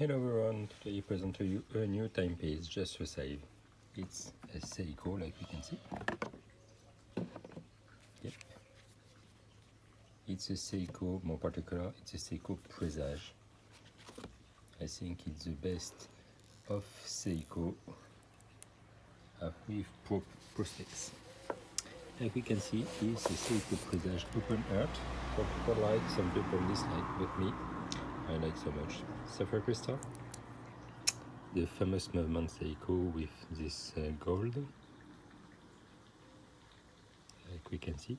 Hello everyone, today I present to you a new timepiece just for save. It's a Seiko, like you can see. Yep. It's a Seiko, more particular, it's a Seiko Presage. I think it's the best of Seiko with prosthetics. Like we can see, it's a Seiko Presage Open Heart. Some people like, some people dislike, but me, I like so much. Sapphire crystal. The famous movement Seiko with this gold, like we can see.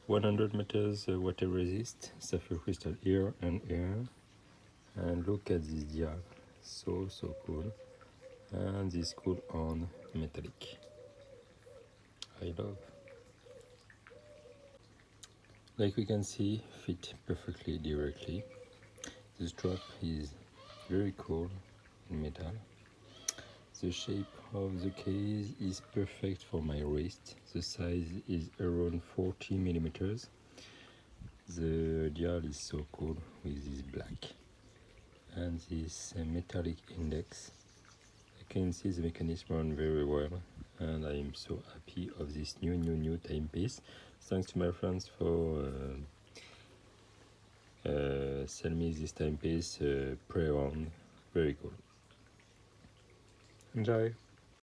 100 meters water resist, sapphire crystal here and here. And look at this dial, so cool. And this cool on metallic. I love. Like we can see, fit perfectly directly. The strap is very cool in metal. The shape of the case is perfect for my wrist. The size is around 40 millimeters. The dial is so cool with this black and this metallic index. You can see the mechanism run very well, and I am so happy of this new timepiece. Thanks to my friends for sell me this timepiece pre-owned. Very cool. Enjoy.